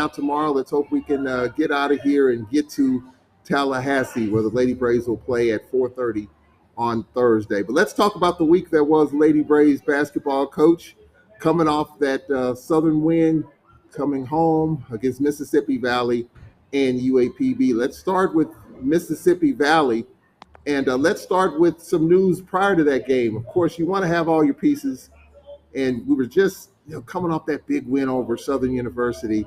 out tomorrow. Let's hope we can get out of here and get to Tallahassee, where the Lady Braves will play at 4:30 on Thursday. But let's talk about the week that was Lady Braves basketball. Coach, coming off that Southern win, coming home against Mississippi Valley and UAPB. Let's start with Mississippi Valley. And let's start with some news prior to that game. Of course, you want to have all your pieces, and we were just coming off that big win over Southern University,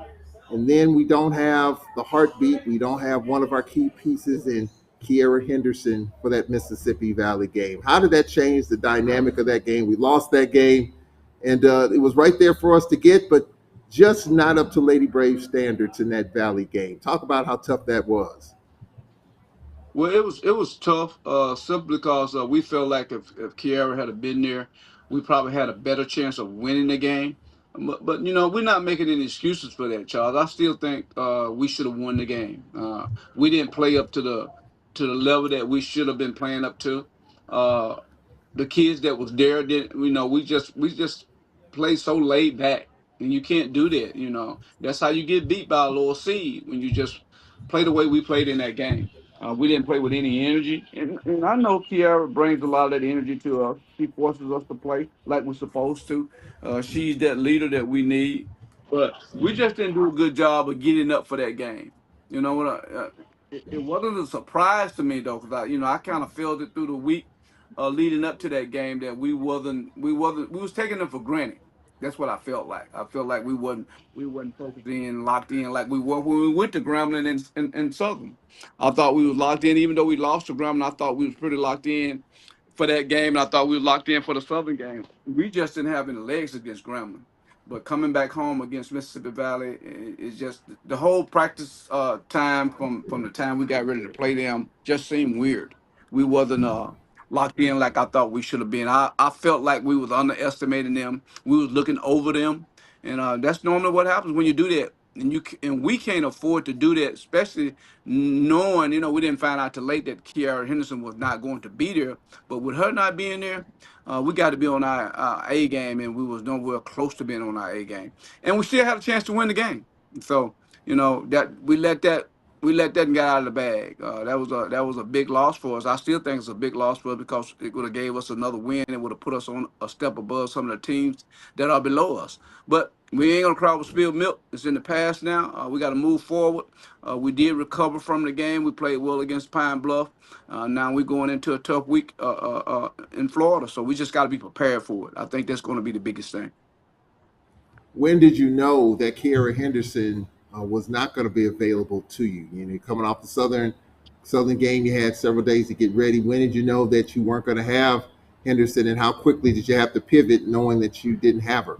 and then we don't have the heartbeat. We don't have one of our key pieces in Kiera Henderson for that Mississippi Valley game. How did that change the dynamic of that game? We lost that game, and it was right there for us to get, but just not up to Lady Brave standards in that Valley game. Talk about how tough that was. Well, it was tough, simply because we felt like if Kiara had been there, we probably had a better chance of winning the game. But we're not making any excuses for that, Charles. I still think we should have won the game. We didn't play up to the level that we should have been playing up to. Uh, the kids that was there didn't, we just play so laid back, and you can't do that. That's how you get beat by a lower seed, when you just play the way we played in that game. We didn't play with any energy, and I know Kiara brings a lot of that energy to us. She forces us to play like we're supposed to. She's that leader that we need, but we just didn't do a good job of getting up for that game. You know what? It wasn't a surprise to me though, because I kind of felt it through the week, leading up to that game, that we was taking them for granted. That's what I felt like. I felt like we wasn't focused in, locked in like we were when we went to Grambling and Southern. I thought we was locked in, even though we lost to Grambling. I thought we was pretty locked in for that game, and I thought we was locked in for the Southern game. We just didn't have any legs against Grambling. But coming back home against Mississippi Valley is just the whole practice time from the time we got ready to play them just seemed weird. We wasn't locked in like I thought we should have been. I felt like we was underestimating them. We was looking over them, and that's normally what happens when you do that. And we can't afford to do that, especially knowing we didn't find out till late that Kiara Henderson was not going to be there. But with her not being there, we got to be on our A game, and we was nowhere close to being on our A game, and we still had a chance to win the game. So that we let that and got out of the bag. That was a big loss for us. I still think it's a big loss for us, because it would have gave us another win. It would have put us on a step above some of the teams that are below us. But we ain't gonna cry with spilled milk. It's in the past now. We got to move forward. We did recover from the game. We played well against Pine Bluff. Now we're going into a tough week in Florida, so we just got to be prepared for it. I think that's going to be the biggest thing. When did you know that Kiera Henderson was not going to be available to you? You're coming off the Southern game, you had several days to get ready. When did you know that you weren't going to have Henderson, and how quickly did you have to pivot, knowing that you didn't have her?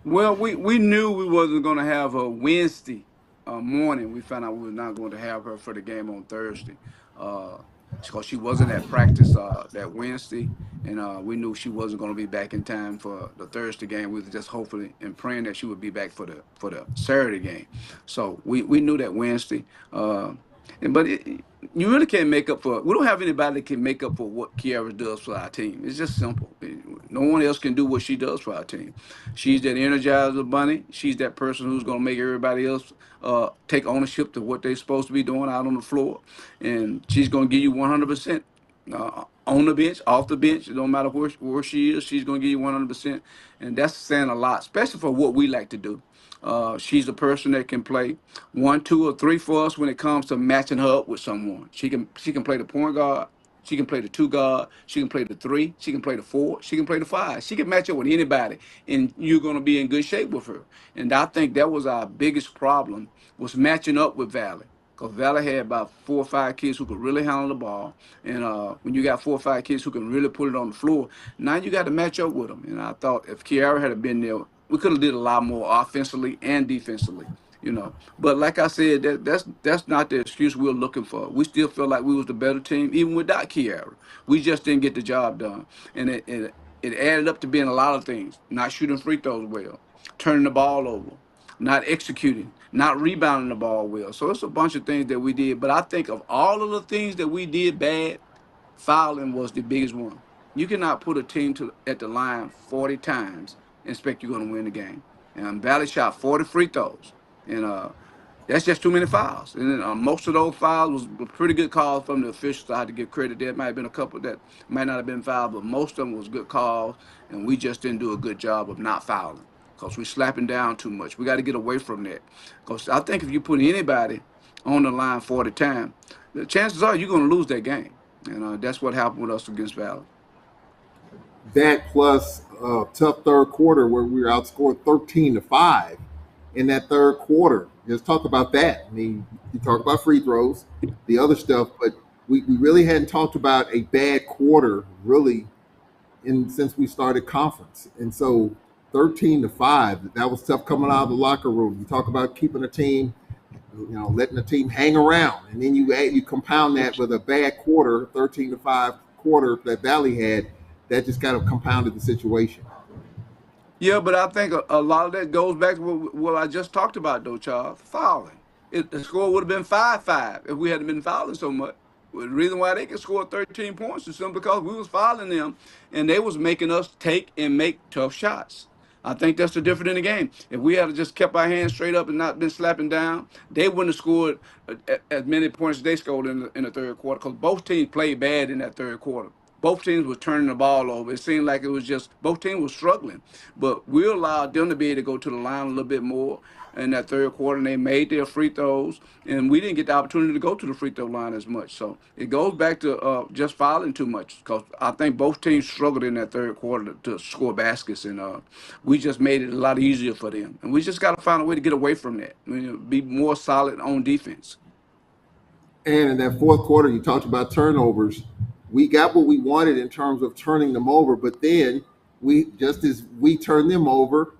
Well, we knew we wasn't going to have her Wednesday morning. We found out we were not going to have her for the game on Thursday, uh, because she wasn't at practice that Wednesday, and we knew she wasn't going to be back in time for the Thursday game. We were just hoping and praying that she would be back for the Saturday game. So we knew that Wednesday. But you really can't make up for. We don't have anybody that can make up for what Kiara does for our team. It's just simple. No one else can do what she does for our team. She's that energizer bunny. She's that person who's going to make everybody else take ownership to what they're supposed to be doing out on the floor, and she's going to give you 100%. On the bench, off the bench, it don't matter where she is, she's going to give you 100%. And that's saying a lot, especially for what we like to do. She's a person that can play one, two, or three for us when it comes to matching her up with someone. She can play the point guard. She can play the two guard. She can play the three. She can play the four. She can play the five. She can match up with anybody, and you're going to be in good shape with her. And I think that was our biggest problem, was matching up with Valley. Because Valley had about 4 or 5 kids who could really handle the ball. And when you got 4 or 5 kids who can really put it on the floor, now you got to match up with them. And I thought if Kiara had been there, we could have did a lot more offensively and defensively. But like I said, that's not the excuse we're looking for. We still feel like we was the better team even without Kiara. We just didn't get the job done, and it added up to being a lot of things: not shooting free throws well, turning the ball over, not executing, not rebounding the ball well. So it's a bunch of things that we did. But I think of all of the things that we did bad, fouling was the biggest one. You cannot put a team at the line 40 times and expect you're going to win the game. And Valley shot 40 free throws. and that's just too many fouls. And then, most of those fouls was pretty good calls from the officials. I had to give credit. There might have been a couple that might not have been fouled, but most of them was good calls, and we just didn't do a good job of not fouling because we slapping down too much. We got to get away from that because I think if you put anybody on the line for the time, the chances are you're going to lose that game, and that's what happened with us against Valley. That plus tough third quarter where we were outscored 13-5 in that third quarter. Just talk about that. I mean, you talk about free throws, the other stuff, but we really hadn't talked about a bad quarter really in since we started conference. And so 13-5, that was tough coming out of the locker room. You talk about keeping a team, letting the team hang around, and then you compound that with a bad quarter, 13-5 quarter that Valley had. That just kind of compounded the situation. Yeah, but I think a lot of that goes back to what I just talked about, though, Charles. Fouling. The score would have been 5-5 if we hadn't been fouling so much. Well, the reason why they could score 13 points is simply because we was fouling them, and they was making us take and make tough shots. I think that's the difference in the game. If we had just kept our hands straight up and not been slapping down, they wouldn't have scored as many points as they scored in the third quarter because both teams played bad in that third quarter. Both teams were turning the ball over. It seemed like it was just both teams were struggling, but we allowed them to be able to go to the line a little bit more in that third quarter, and they made their free throws, and we didn't get the opportunity to go to the free throw line as much. So it goes back to just fouling too much because I think both teams struggled in that third quarter to score baskets, and we just made it a lot easier for them. And we just got to find a way to get away from that. Be more solid on defense. And in that fourth quarter, you talked about turnovers. We got what we wanted in terms of turning them over, but then we just as we turn them over,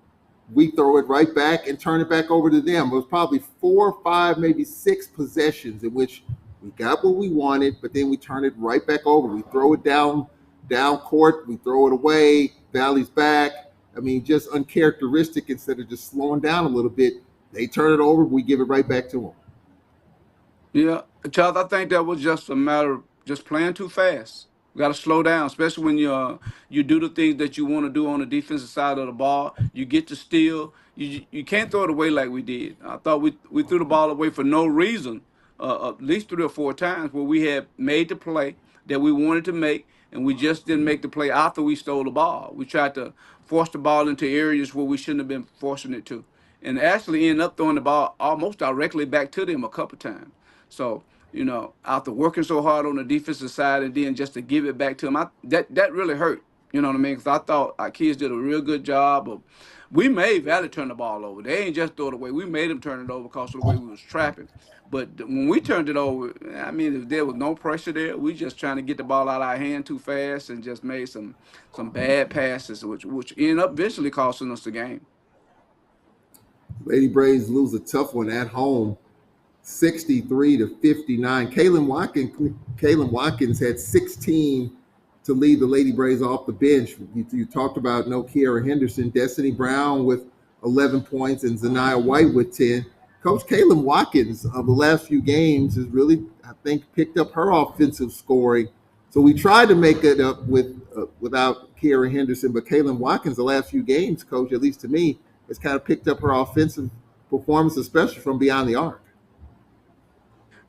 we throw it right back and turn it back over to them. It was probably 4, 5, maybe 6 possessions in which we got what we wanted, but then we turn it right back over. We throw it down court, we throw it away, Valley's back. I mean, just uncharacteristic instead of just slowing down a little bit. They turn it over, we give it right back to them. Yeah, Charles, I think that was just a matter of just playing too fast. You got to slow down, especially when you do the things that you want to do on the defensive side of the ball. You get to steal. You can't throw it away like we did. I thought we threw the ball away for no reason, at least 3 or 4 times where we had made the play that we wanted to make, and we just didn't make the play after we stole the ball. We tried to force the ball into areas where we shouldn't have been forcing it to, and actually ended up throwing the ball almost directly back to them a couple times. So, after working so hard on the defensive side and then just to give it back to them, that really hurt. You know what I mean? Because I thought our kids did a real good job of. We made Valley turn the ball over. They ain't just throw it away. We made them turn it over because of the way we was trapping. But when we turned it over, I mean, if there was no pressure there, we just trying to get the ball out of our hand too fast and just made some bad passes, which ended up eventually costing us the game. Lady Braves lose a tough one at home 63-59. Kalen Watkins had 16 to lead the Lady Braves off the bench. You talked about no Kiara Henderson, Destiny Brown with 11 points, and Zaniyah White with 10. Coach Kalen Watkins of the last few games has really, I think, picked up her offensive scoring. So we tried to make it up without Kiara Henderson, but Kalen Watkins the last few games, Coach, at least to me, has kind of picked up her offensive performance, especially from beyond the arc.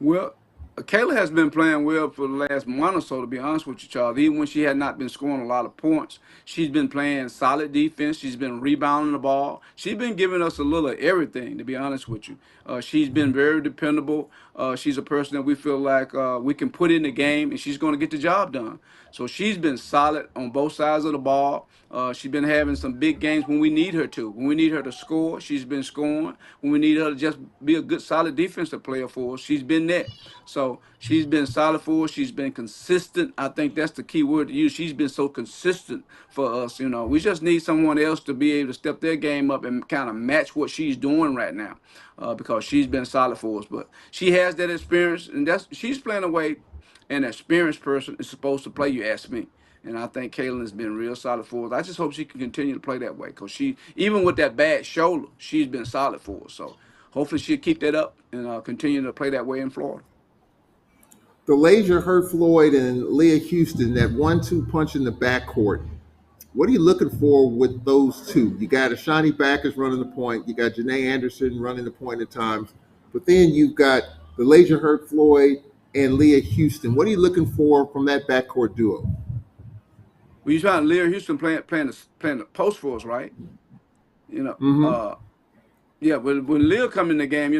Well, Kayla has been playing well for the last month or so, to be honest with you, Charles. Even when she had not been scoring a lot of points, she's been playing solid defense. She's been rebounding the ball. She's been giving us a little of everything, to be honest with you. She's been very dependable. She's a person that we feel like we can put in the game, and she's going to get the job done. So she's been solid on both sides of the ball. She's been having some big games when we need her to. When we need her to score, she's been scoring. When we need her to just be a good, solid defensive player for us, she's been that. So she's been solid for us. She's been consistent. I think that's the key word to use. She's been so consistent for us. We just need someone else to be able to step their game up and kind of match what she's doing right now, because she's been solid for us. But she has that experience, and she's playing away an experienced person is supposed to play, you ask me. And I think Kaylin has been real solid for us. I just hope she can continue to play that way because even with that bad shoulder, she's been solid for us. So hopefully she'll keep that up and continue to play that way in Florida. The Laser hurt Floyd and Leah Houston, that 1-2 punch in the backcourt. What are you looking for with those two? You got a Shawnee Backus running the point. You got Janae Anderson running the point at times. But then you've got the Leisure Hurt Floyd and Leah Houston. What are you looking for from that backcourt duo? Well, you trying Lear Houston playing the post for us, right? You know, Mm-hmm. yeah. When Lear come in the game,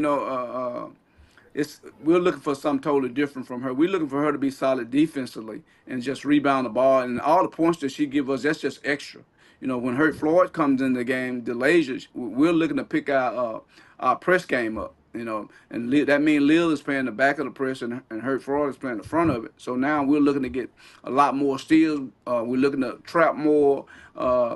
it's we're looking for something totally different from her. We're looking for her to be solid defensively and just rebound the ball, and all the points that she give us, that's just extra. When Hurt Floyd comes in the game, the lasers, we're looking to pick our press game up. And that means Lil is playing the back of the press, and Hurt Floyd is playing the front of it. So now we're looking to get a lot more steals. We're looking to trap more.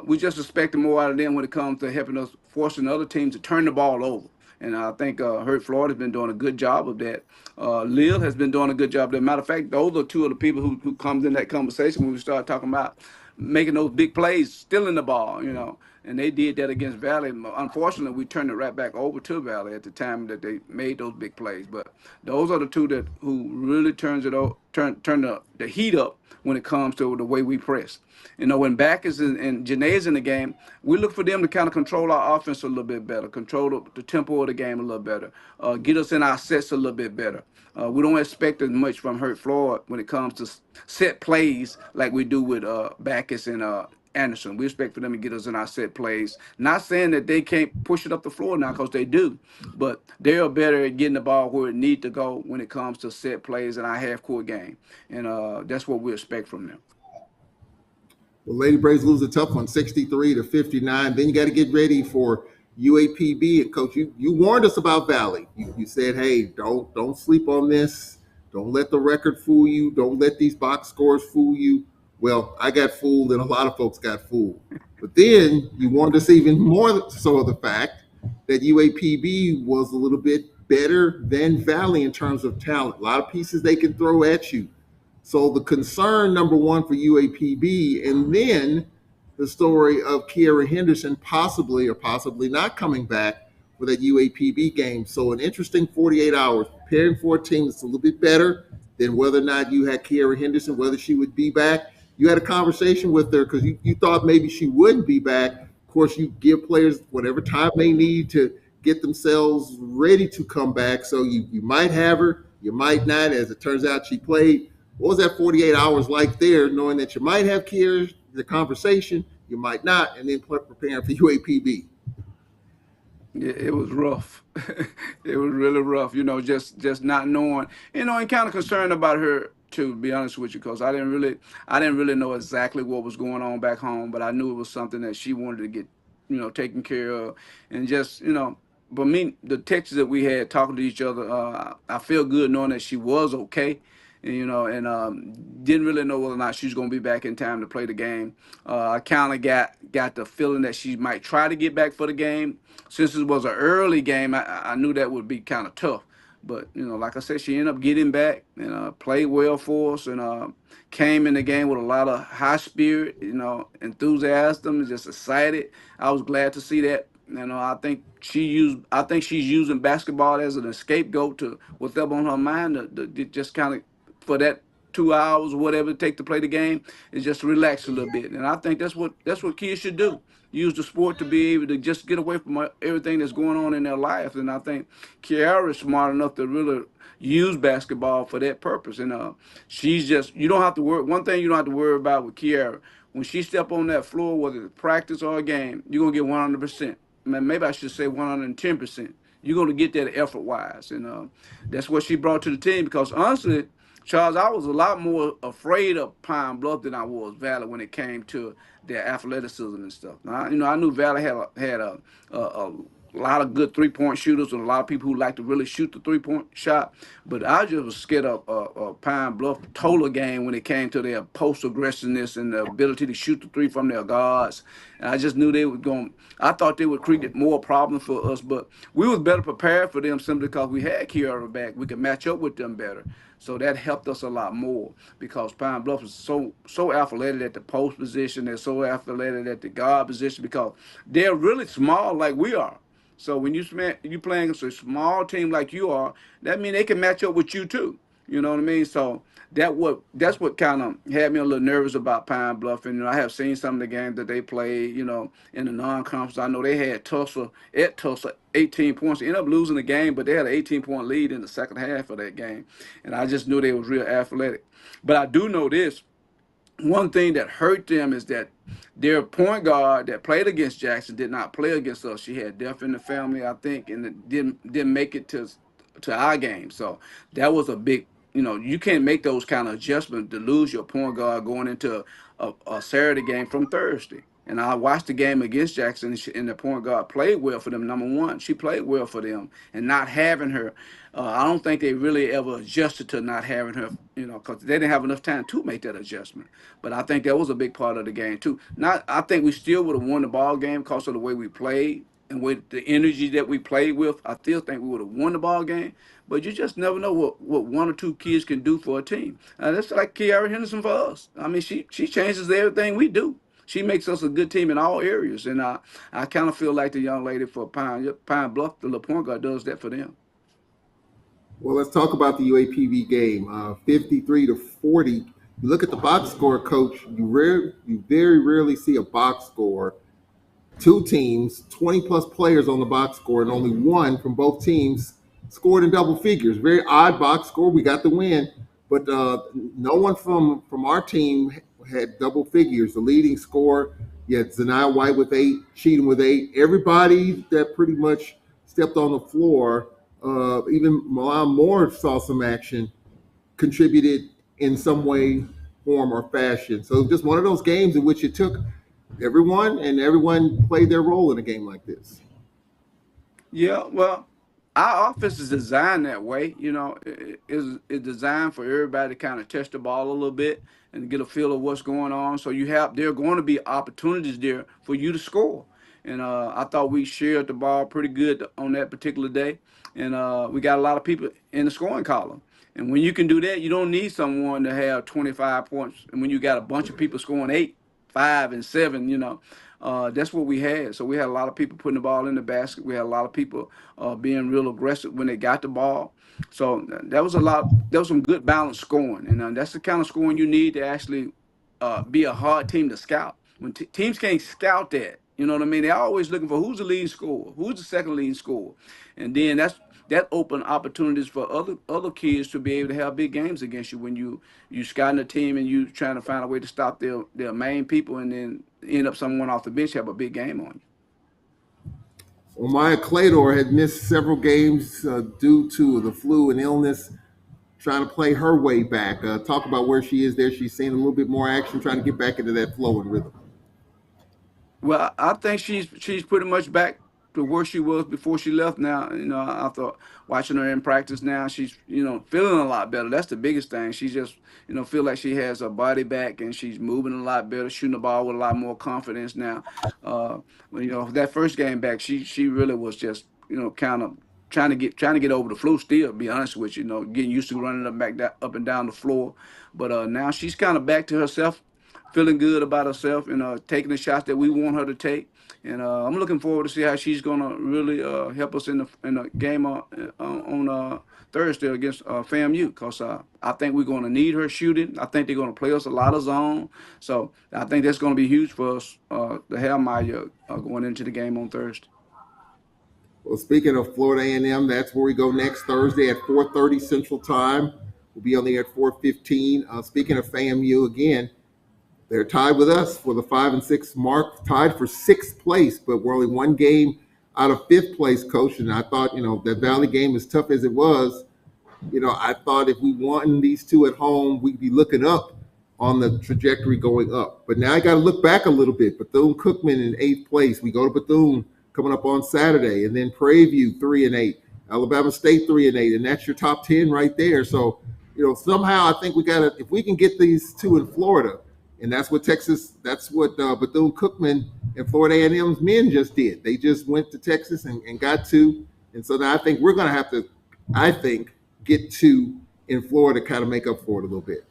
We just expecting more out of them when it comes to helping us, forcing other teams to turn the ball over. And I think Hurt Floyd has been doing a good job of that. Lil has been doing a good job of that. Matter of fact, those are two of the people who comes in that conversation when we start talking about making those big plays, stealing the ball. And they did that against Valley. Unfortunately, we turned it right back over to Valley at the time that they made those big plays. But those are the two that who really turn the heat up when it comes to the way we press. When Backus and Janae's in the game, we look for them to kind of control our offense a little bit better, control the tempo of the game a little better, get us in our sets a little bit better. We don't expect as much from Hurt Floyd when it comes to set plays like we do with Backus and Anderson. We expect for them to get us in our set plays. Not saying that they can't push it up the floor now, because they do, but they are better at getting the ball where it needs to go when it comes to set plays in our half court game, and that's what we expect from them. Well, Lady Braves lose a tough one, 63-59. Then you got to get ready for UAPB. And coach, you warned us about Valley. You said, hey, don't sleep on this. Don't let the record fool you. Don't let these box scores fool you. Well, I got fooled, and a lot of folks got fooled. But then you warned us even more so of the fact that UAPB was a little bit better than Valley in terms of talent. A lot of pieces they can throw at you. So the concern number one for UAPB, and then the story of Kiera Henderson possibly or possibly not coming back for that UAPB game. So an interesting 48 hours preparing for a team that's a little bit better than whether or not you had Kiera Henderson, whether she would be back. You had a conversation with her because you thought maybe she wouldn't be back. Of course, you give players whatever time they need to get themselves ready to come back. So you might have her, you might not. As it turns out, she played. What was that 48 hours like there, knowing that you might have Kiera, the conversation, you might not, and then preparing for UAPB? Yeah, it was rough. It was really rough. Just not knowing. And kind of concerned about her, to be honest with you, because I didn't really know exactly what was going on back home, but I knew it was something that she wanted to get, taken care of, and just. But me, the texts that we had talking to each other, I feel good knowing that she was okay, and didn't really know whether or not she's going to be back in time to play the game. I kind of got the feeling that she might try to get back for the game. Since it was an early game, I knew that would be kind of tough. But like I said, she ended up getting back and played well for us, and came in the game with a lot of high spirit, enthusiasm, and just excited. I was glad to see that. I think she's using basketball as an scapegoat to whatever on her mind to just kind of for that 2 hours or whatever it take to play the game is just to relax a little bit. And I think that's what kids should do. Use the sport to be able to just get away from everything that's going on in their life. And I think Kiara is smart enough to really use basketball for that purpose. And she's just you don't have to worry. One thing you don't have to worry about with Kiara, when she step on that floor, whether it's practice or a game, you're gonna get 100%. Man, maybe I should say 110%. You're gonna get that effort wise, and that's what she brought to the team. Because honestly, Charles, I was a lot more afraid of Pine Bluff than I was Valley when it came to their athleticism and stuff. Now, I knew Valley had a lot of good 3-point shooters and a lot of people who like to really shoot the 3-point shot. But I just was scared of Pine Bluff total game when it came to their post aggressiveness and the ability to shoot the three from their guards. And I just knew they were going. I thought they would create more problems for us, but we was better prepared for them simply because we had Kiara back. We could match up with them better. So that helped us a lot more because Pine Bluff is so athletic at the post position. They're so athletic at the guard position because they're really small like we are. So when you playing against a small team like you are, that means they can match up with you too. You know what I mean? So that's what kind of had me a little nervous about Pine Bluff. And I have seen some of the games that they played. In the non-conference, I know they had Tulsa 18 points. They ended up losing the game, but they had an 18-point lead in the second half of that game, and I just knew they was real athletic. But I do know this: one thing that hurt them is that their point guard that played against Jackson did not play against us. She had death in the family, I think, and it didn't make it to our game. So that was a big, you can't make those kind of adjustments to lose your point guard going into a Saturday game from Thursday. And I watched the game against Jackson, and the point guard played well for them. Number one, she played well for them, and not having her, I don't think they really ever adjusted to not having her, because they didn't have enough time to make that adjustment. But I think that was a big part of the game too. Not, I think we still would have won the ball game because of the way we played and with the energy that we played with. I still think we would have won the ball game. But you just never know what one or two kids can do for a team. That's like Kiara Henderson for us. I mean, she changes everything we do. She makes us a good team in all areas, and I kind of feel like the young lady for Pine Bluff, the little point guard, does that for them. Well, let's talk about the UAPB game. 53-40. You look at the box score, coach. You very rarely see a box score. Two teams, 20 plus players on the box score, and only one from both teams scored in double figures. Very odd box score. We got the win, but no one from our team had double figures. The leading scorer, you had Zanaya White with 8, Cheatham with 8. Everybody that pretty much stepped on the floor, even Milan Moore saw some action, contributed in some way, form, or fashion. So just one of those games in which it took everyone played their role in a game like this. Yeah, well, our offense is designed that way. It's designed for everybody to kind of touch the ball a little bit and get a feel of what's going on. So there are going to be opportunities there for you to score. And I thought we shared the ball pretty good on that particular day, and we got a lot of people in the scoring column. And when you can do that, you don't need someone to have 25 points. And when you got a bunch of people scoring 8, 5, and 7, that's what we had. So we had a lot of people putting the ball in the basket. We had a lot of people being real aggressive when they got the ball. So that was a lot. That was some good balanced scoring, and that's the kind of scoring you need to actually be a hard team to scout. When teams can't scout that, you know what I mean? They're always looking for who's the lead scorer, who's the second lead scorer, and then that open opportunities for other kids to be able to have big games against you when you scouting a team and you trying to find a way to stop their main people, and then end up someone off the bench have a big game on you. Well, Maya Claytor had missed several games due to the flu and illness, trying to play her way back. Talk about where she is there. She's seeing a little bit more action, trying to get back into that flow and rhythm. Well, I think she's pretty much back to where she was before she left. Now, I thought watching her in practice now, she's feeling a lot better. That's the biggest thing. She just feel like she has her body back and she's moving a lot better, shooting the ball with a lot more confidence now. Uh, that first game back, she really was just kind of trying to get over the flu still. To be honest with you, getting used to running up and down the floor, but now she's kind of back to herself, feeling good about herself, and taking the shots that we want her to take. And I'm looking forward to see how she's gonna really help us in the game on Thursday against FAMU, because I think we're gonna need her shooting. I think they're gonna play us a lot of zone, so I think that's gonna be huge for us to have Maya going into the game on Thursday. Well, speaking of Florida A&M, that's where we go next Thursday at 4:30 Central Time. We'll be on the air at 4:15. Speaking of FAMU, again, they're tied with us for the 5-6 mark, tied for sixth place, but we're only one game out of fifth place, coach. And I thought, that Valley game, as tough as it was, I thought if we won these two at home, we'd be looking up on the trajectory going up. But now I got to look back a little bit. Bethune-Cookman in eighth place. We go to Bethune coming up on Saturday, and then Prairie View 3-8, Alabama State 3-8, and that's your top 10 right there. So, somehow I think we got to, if we can get these two in Florida, and that's what Bethune-Cookman and Florida A&M's men just did. They just went to Texas and got two, and so now I think we're going to have to, get two in Florida to kind of make up for it a little bit.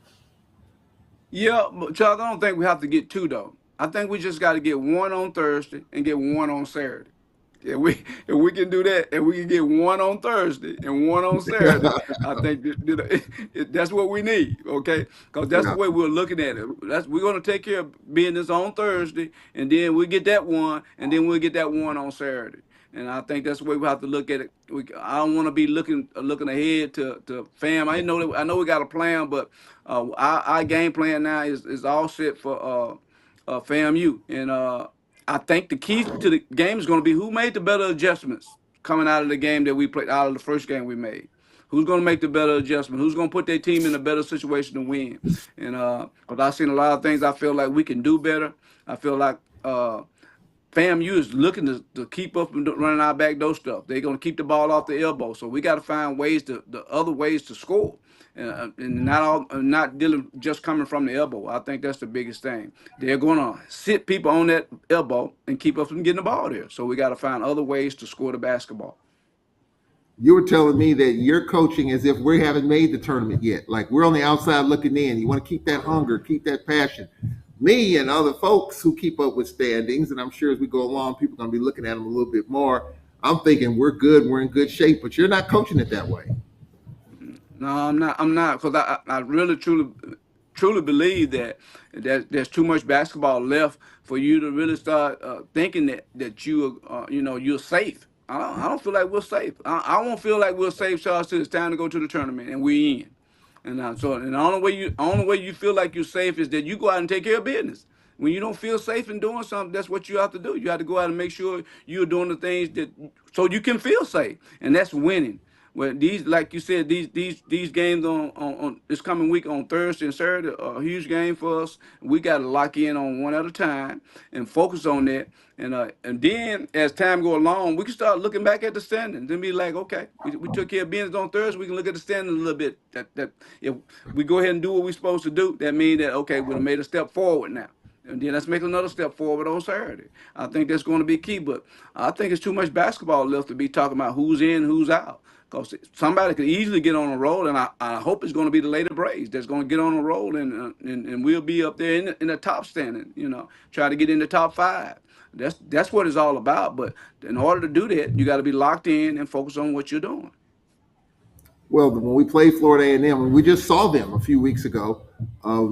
Yeah, but Chuck, I don't think we have to get two though. I think we just got to get one on Thursday and get one on Saturday. If we can do that, and we can get one on Thursday and one on Saturday, I think that's what we need. Okay, because that's the Yeah. way we're looking at it. We're gonna take care of business on Thursday, and then we get that one, and then we'll get that one on Saturday. And I think that's the way we have to look at it. I don't want to be looking ahead to fam. I know we got a plan, but our game plan now is all set for FAMU. And I think the key to the game is going to be who made the better adjustments coming out of the game that we played, out of the first game we made. Who's going to make the better adjustment? Who's going to put their team in a better situation to win? And because I've seen a lot of things, I feel like we can do better. I feel like FAMU is looking to keep up and running our back door stuff. They're going to keep the ball off the elbow. So we got to find ways the other ways to score, and not dealing just coming from the elbow. I think that's the biggest thing. They're going to sit people on that elbow and keep us from getting the ball there. So we got to find other ways to score the basketball. You were telling me that you're coaching as if we haven't made the tournament yet. Like we're on the outside looking in. You want to keep that hunger, keep that passion. Me and other folks who keep up with standings, and I'm sure as we go along, people are going to be looking at them a little bit more. I'm thinking we're good, we're in good shape, but you're not coaching it that way. No, I'm not. I'm not, because I really truly believe that there's too much basketball left for you to really start thinking that you're safe. I don't feel like we're safe. I won't feel like we're safe, Charles, till it's time to go to the tournament and we in. And the only way you feel like you're safe is that you go out and take care of business. When you don't feel safe in doing something, that's what you have to do. You have to go out and make sure you're doing the things that so you can feel safe, and that's winning. Well, these, like you said, these games on this coming week on Thursday and Saturday are a huge game for us. We got to lock in on one at a time and focus on that. And then as time go along, we can start looking back at the standings and be like, okay, we took care of business on Thursday. We can look at the standings a little bit. That if we go ahead and do what we're supposed to do, that means that okay, we've made a step forward now. And then let's make another step forward on Saturday. I think that's going to be key. But I think it's too much basketball left to be talking about who's in, who's out. Because somebody could easily get on a roll, and I hope it's going to be the Lady Braves that's going to get on a roll, and we'll be up there in the top standing, try to get in the top five. That's what it's all about. But in order to do that, you got to be locked in and focus on what you're doing. Well, when we played Florida A&M, and we just saw them a few weeks ago,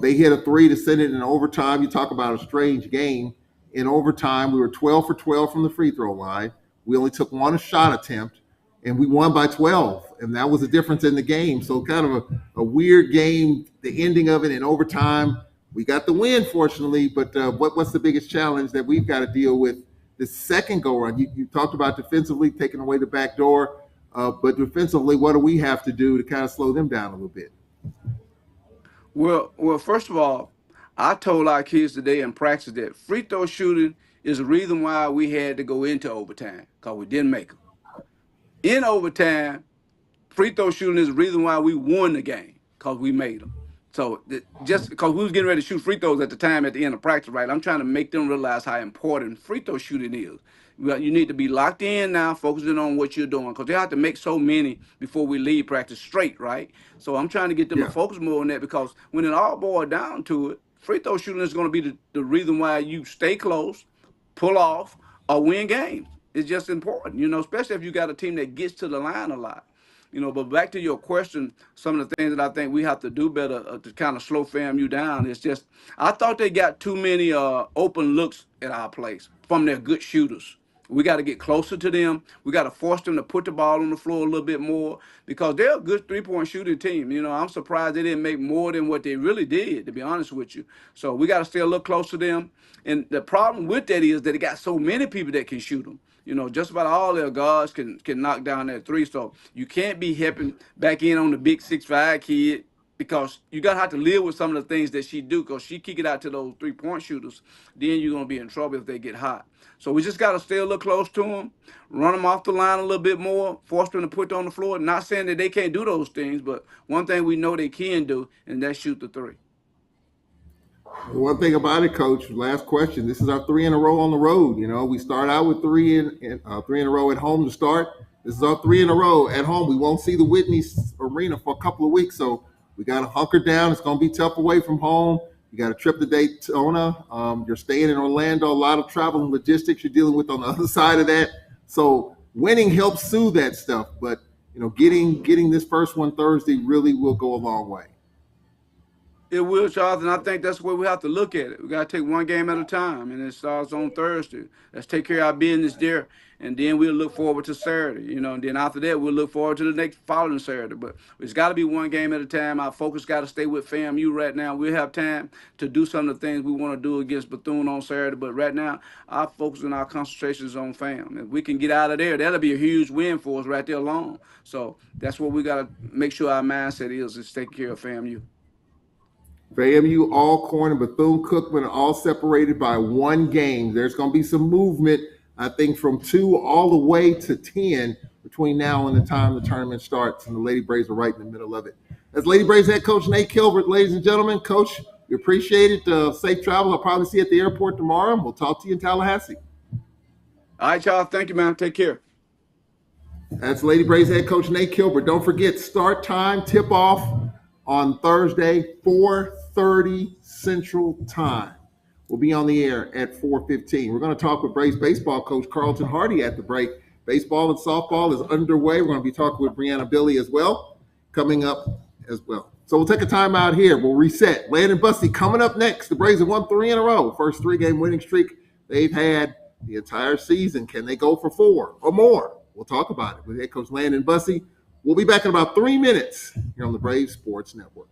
they hit a three to send it in overtime. You talk about a strange game. In overtime, we were 12 for 12 from the free throw line. We only took one shot attempt, and we won by 12. And that was the difference in the game. So kind of a weird game, the ending of it in overtime. We got the win, fortunately, but what's the biggest challenge that we've got to deal with the second go around? You talked about defensively taking away the back door. But defensively, what do we have to do to kind of slow them down a little bit? Well, first of all, I told our kids today in practice that free throw shooting is the reason why we had to go into overtime because we didn't make them. In overtime, free throw shooting is the reason why we won the game because we made them. So just because we was getting ready to shoot free throws at the time at the end of practice, right? I'm trying to make them realize how important free throw shooting is. You need to be locked in now, focusing on what you're doing because they have to make so many before we leave practice straight, right? So I'm trying to get them to Yeah. focus more on that because when it all boils down to it, free throw shooting is going to be the reason why you stay close, pull off, or win games. It's just important, especially if you got a team that gets to the line a lot. But back to your question, some of the things that I think we have to do better to kind of slow FAMU down is just I thought they got too many open looks at our place from their good shooters. We got to get closer to them. We got to force them to put the ball on the floor a little bit more because they're a good three-point shooting team. I'm surprised they didn't make more than what they really did, to be honest with you. So we got to stay a little close to them. And the problem with that is that they got so many people that can shoot them. Just about all their guards can knock down that three. So you can't be helping back in on the big 6'5" kid because you gotta have to live with some of the things that she do because she kick it out to those 3-point shooters. Then you're gonna be in trouble if they get hot. So we just gotta stay a little close to them, run them off the line a little bit more, force them to put on the floor. Not saying that they can't do those things, but one thing we know they can do, and that's shoot the three. One thing about it, Coach. Last question. This is our three in a row on the road. We start out with three in a row at home to start. This is our three in a row at home. We won't see the Whitney Arena for a couple of weeks, so we got to hunker down. It's going to be tough away from home. You got a trip to Daytona. You're staying in Orlando. A lot of travel and logistics you're dealing with on the other side of that. So winning helps soothe that stuff, but getting this first one Thursday really will go a long way. It will, Charles, and I think that's where we have to look at it. We got to take one game at a time, and it starts on Thursday. Let's take care of our business there, and then we'll look forward to Saturday. And then after that, we'll look forward to the next following Saturday. But it's got to be one game at a time. Our focus got to stay with FAMU right now. We have time to do some of the things we want to do against Bethune on Saturday, but right now, our focus and our concentration is on FAM. If we can get out of there, that'll be a huge win for us right there alone. So that's what we got to make sure our mindset is taking care of FAMU. FAMU, Alcorn, and Bethune-Cookman are all separated by one game. There's going to be some movement, I think, from 2 all the way to 10 between now and the time the tournament starts, and the Lady Braves are right in the middle of it. As Lady Braves head coach Nate Kilbert, ladies and gentlemen, Coach, we appreciate it. Safe travels. I'll probably see you at the airport tomorrow, and we'll talk to you in Tallahassee. All right, Charles. Thank you, man. Take care. That's Lady Braves head coach Nate Kilbert. Don't forget, start time, tip off on Thursday, 4:30 Central Time. We'll be on the air at 4:15. We're going to talk with Braves baseball coach Carlton Hardy at the break. Baseball and softball is underway. We're going to be talking with Brianna Billy as well, coming up as well. So we'll take a time out here. We'll reset. Landon Busty coming up next. The Braves have won 3 in a row. First 3-game winning streak they've had the entire season. Can they go for 4 or more? We'll talk about it with head coach Landon Busty. We'll be back in about 3 minutes here on the Braves Sports Network.